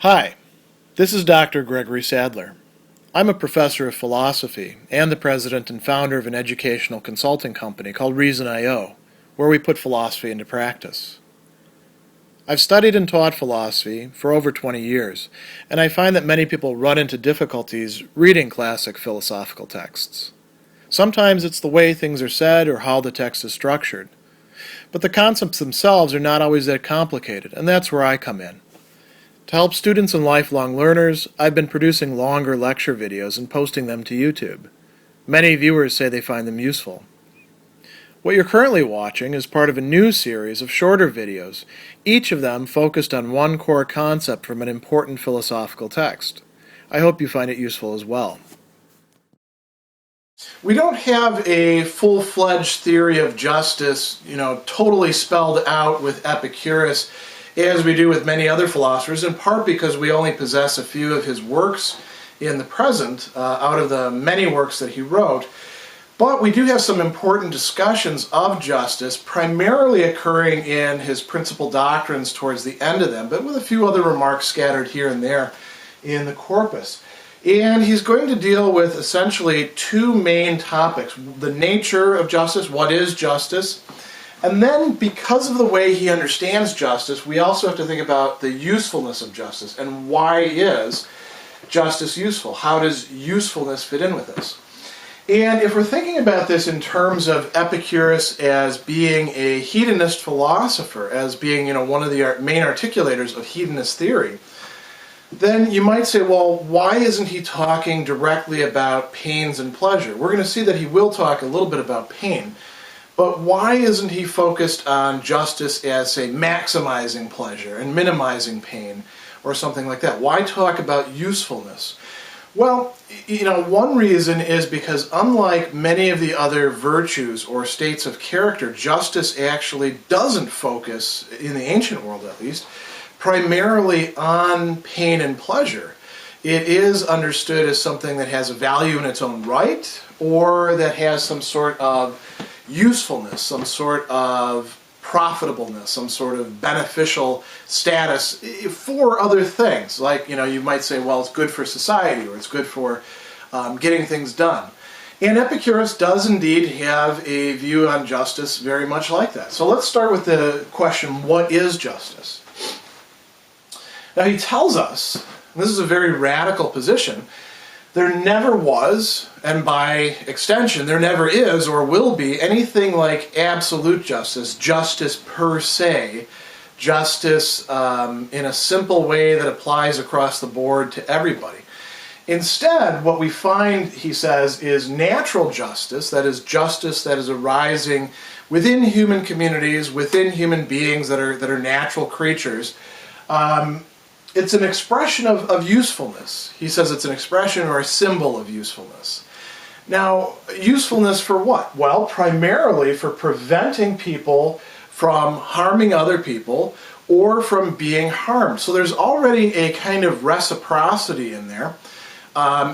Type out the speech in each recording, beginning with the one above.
Hi, this is Dr. Gregory Sadler. I'm a professor of philosophy and the president and founder of an educational consulting company called Reason.io, where we put philosophy into practice. I've studied and taught philosophy for over 20 years, and I find that many people run into difficulties reading classic philosophical texts. Sometimes it's the way things are said or how the text is structured. But the concepts themselves are not always that complicated, and that's where I come in. To help students and lifelong learners, I've been producing longer lecture videos and posting them to YouTube. Many viewers say they find them useful. What you're currently watching is part of a new series of shorter videos, each of them focused on one core concept from an important philosophical text. I hope you find it useful as well. We don't have a full-fledged theory of justice, totally spelled out with Epicurus, as we do with many other philosophers, in part because we only possess a few of his works in the present, out of the many works that he wrote. But we do have some important discussions of justice, primarily occurring in his principal doctrines towards the end of them, but with a few other remarks scattered here and there in the corpus. And he's going to deal with essentially two main topics: the nature of justice, what is justice, and then, because of the way he understands justice, we also have to think about the usefulness of justice, and why is justice useful? How does usefulness fit in with this? And if we're thinking about this in terms of Epicurus as being a hedonist philosopher, as being one of the main articulators of hedonist theory, then you might say, well, why isn't he talking directly about pains and pleasure? We're going to see that he will talk a little bit about pain. But why isn't he focused on justice as, say, maximizing pleasure and minimizing pain or something like that? Why talk about usefulness? Well, one reason is because unlike many of the other virtues or states of character, justice actually doesn't focus, in the ancient world at least, primarily on pain and pleasure. It is understood as something that has a value in its own right, or that has some sort of usefulness, some sort of profitableness, some sort of beneficial status for other things. Like, you might say, well, it's good for society, or it's good for getting things done. And Epicurus does indeed have a view on justice very much like that. So let's start with the question, what is justice? Now he tells us, and this is a very radical position, there never was, and by extension, there never is or will be anything like absolute justice, justice per se, justice in a simple way that applies across the board to everybody. Instead, what we find, he says, is natural justice that is arising within human communities, within human beings that are natural creatures. It's an expression of usefulness. He says it's an expression or a symbol of usefulness. Now, usefulness for what? Well, primarily for preventing people from harming other people or from being harmed. So there's already a kind of reciprocity in there.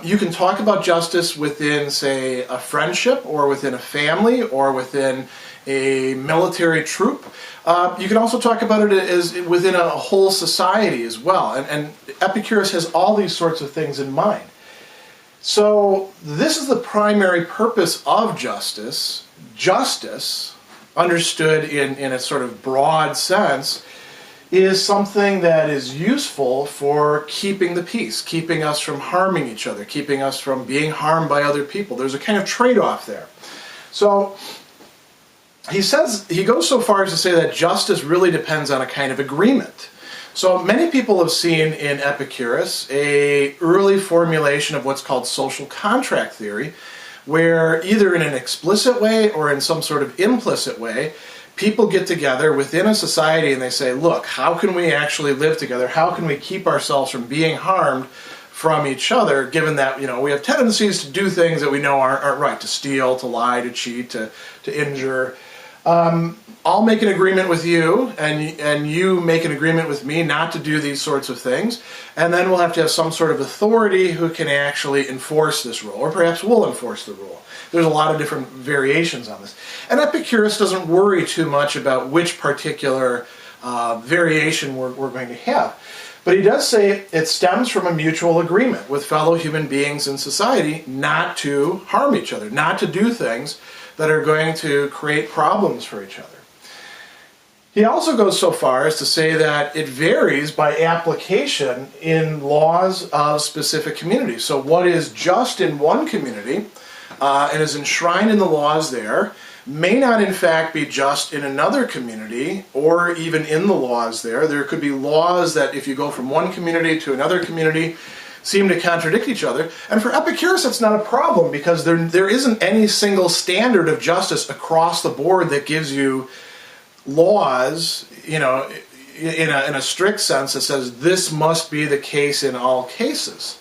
You can talk about justice within, say, a friendship, or within a family, or within a military troop. You can also talk about it as within a whole society as well. And Epicurus has all these sorts of things in mind. So this is the primary purpose of justice. Justice, understood in a sort of broad sense, is something that is useful for keeping the peace, keeping us from harming each other, keeping us from being harmed by other people. There's a kind of trade-off there. So he goes so far as to say that justice really depends on a kind of agreement. So many people have seen in Epicurus an early formulation of what's called social contract theory, where either in an explicit way or in some sort of implicit way, people get together within a society and they say, look, how can we actually live together? How can we keep ourselves from being harmed from each other, given that we have tendencies to do things that we know aren't right, to steal, to lie, to cheat, to injure. I'll make an agreement with you, and you make an agreement with me not to do these sorts of things, and then we'll have to have some sort of authority who can actually enforce this rule, or perhaps will enforce the rule. There's a lot of different variations on this. And Epicurus doesn't worry too much about which particular variation we're going to have. But he does say it stems from a mutual agreement with fellow human beings in society not to harm each other, not to do things that are going to create problems for each other. He also goes so far as to say that it varies by application in laws of specific communities. So what is just in one community and is enshrined in the laws there may not in fact be just in another community or even in the laws there. There could be laws that if you go from one community to another community seem to contradict each other. And for Epicurus that's not a problem because there isn't any single standard of justice across the board that gives you laws, in a strict sense that says this must be the case in all cases.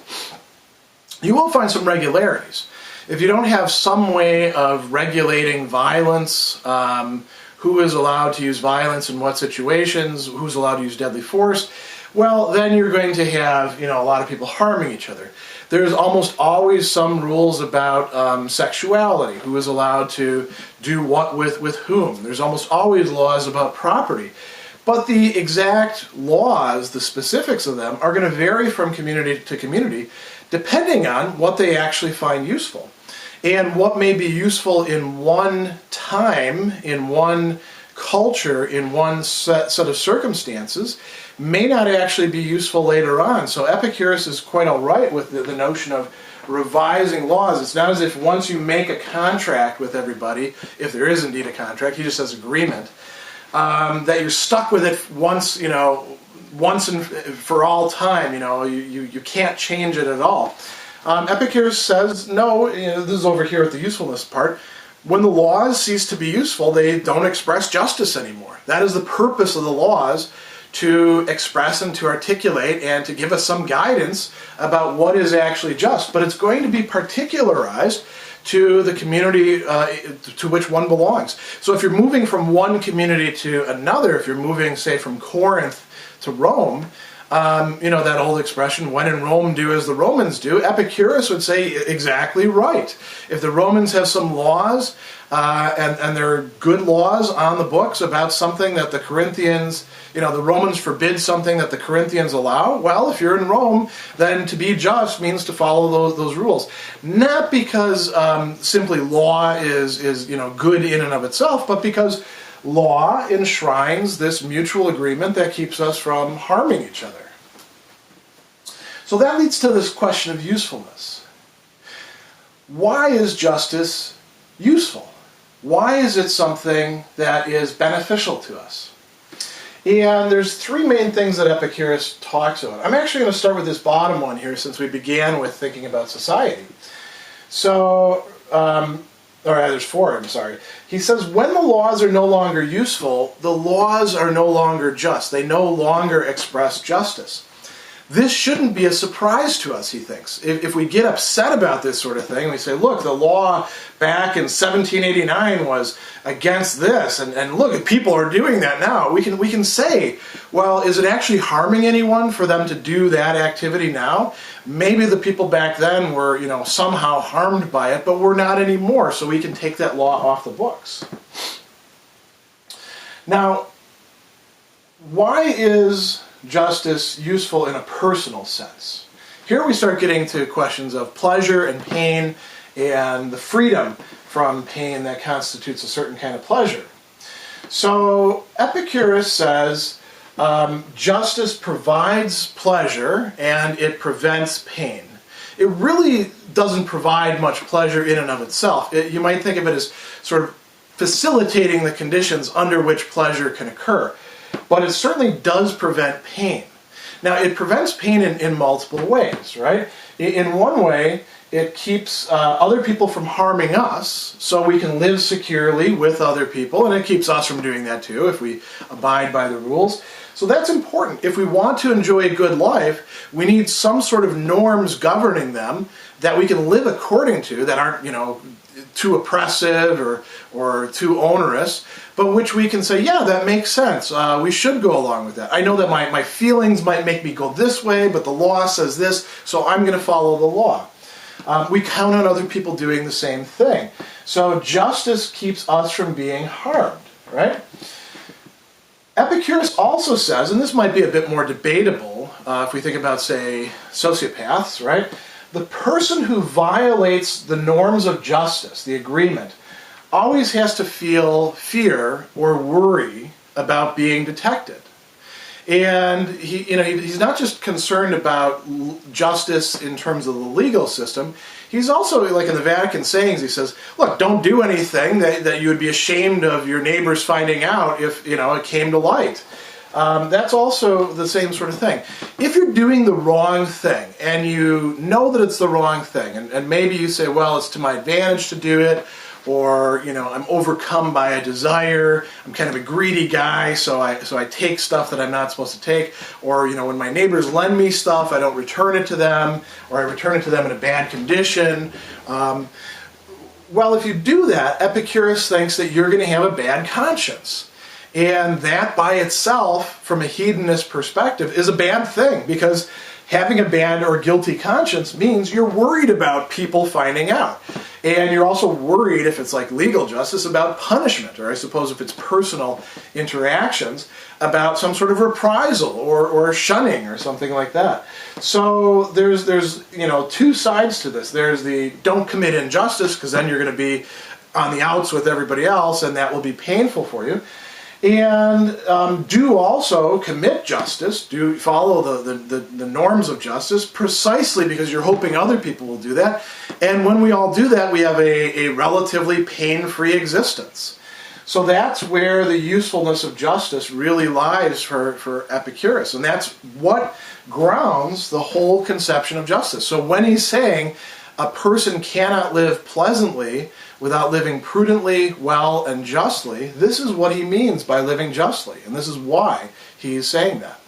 You will find some regularities. If you don't have some way of regulating violence, who is allowed to use violence in what situations, who's allowed to use deadly force, well, then you're going to have, a lot of people harming each other. There's almost always some rules about sexuality, who is allowed to do what with whom. There's almost always laws about property. But the exact laws, the specifics of them, are going to vary from community to community, depending on what they actually find useful. And what may be useful in one time, in one culture, in one set of circumstances, may not actually be useful later on. So Epicurus is quite all right with the notion of revising laws. It's not as if once you make a contract with everybody, if there is indeed a contract, he just says agreement, that you're stuck with it once, once and for all time. You can't change it at all. Epicurus says, no, this is over here at the usefulness part. When the laws cease to be useful, they don't express justice anymore. That is the purpose of the laws, to express and to articulate and to give us some guidance about what is actually just. But it's going to be particularized to the community to which one belongs. So if you're moving from one community to another, if you're moving, say, from Corinth to Rome, that old expression, when in Rome, do as the Romans do, Epicurus would say exactly right. If the Romans have some laws, and there are good laws on the books about something that the Corinthians, the Romans forbid something that the Corinthians allow, well, if you're in Rome, then to be just means to follow those rules. Not because simply law is good in and of itself, but because law enshrines this mutual agreement that keeps us from harming each other. So that leads to this question of usefulness. Why is justice useful? Why is it something that is beneficial to us? And there's three main things that Epicurus talks about. I'm actually going to start with this bottom one here since we began with thinking about society. So, there's four, I'm sorry. He says, when the laws are no longer useful, the laws are no longer just. They no longer express justice. This shouldn't be a surprise to us, he thinks. If we get upset about this sort of thing, we say, look, the law back in 1789 was against this, and look, people are doing that now. We can say, well, is it actually harming anyone for them to do that activity now? Maybe the people back then were, somehow harmed by it, but we're not anymore, so we can take that law off the books. Now, why is justice useful in a personal sense? Here we start getting to questions of pleasure and pain and the freedom from pain that constitutes a certain kind of pleasure. So Epicurus says justice provides pleasure and it prevents pain. It really doesn't provide much pleasure in and of itself. You might think of it as sort of facilitating the conditions under which pleasure can occur. But it certainly does prevent pain. Now, it prevents pain in multiple ways, right? In one way, it keeps other people from harming us, so we can live securely with other people, and it keeps us from doing that too, if we abide by the rules. So that's important. If we want to enjoy a good life, we need some sort of norms governing them that we can live according to, that aren't, too oppressive or too onerous, but which we can say, yeah, that makes sense. We should go along with that. I know that my feelings might make me go this way, but the law says this, so I'm going to follow the law. We count on other people doing the same thing. So justice keeps us from being harmed, right? Epicurus also says, and this might be a bit more debatable, example, if we think about, say, sociopaths, right? The person who violates the norms of justice, the agreement, always has to feel fear or worry about being detected. And he's not just concerned about justice in terms of the legal system. He's also, like in the Vatican sayings, he says, look, don't do anything that you would be ashamed of your neighbors finding out if, it came to light. That's also the same sort of thing. If you're doing the wrong thing, and you know that it's the wrong thing, and maybe you say, well, it's to my advantage to do it, or, I'm overcome by a desire, I'm kind of a greedy guy, so I take stuff that I'm not supposed to take, or, when my neighbors lend me stuff, I don't return it to them, or I return it to them in a bad condition. Well, if you do that, Epicurus thinks that you're going to have a bad conscience. And that by itself, from a hedonist perspective, is a bad thing, because having a bad or guilty conscience means you're worried about people finding out. And you're also worried, if it's like legal justice, about punishment, or I suppose if it's personal interactions, about some sort of reprisal or shunning or something like that. So there's two sides to this. There's the don't commit injustice, because then you're going to be on the outs with everybody else, and that will be painful for you. And do also commit justice, do follow the norms of justice, precisely because you're hoping other people will do that. And when we all do that, we have a relatively pain-free existence. So that's where the usefulness of justice really lies for Epicurus. And that's what grounds the whole conception of justice. So when he's saying a person cannot live pleasantly without living prudently, well, and justly, this is what he means by living justly. And this is why he's saying that.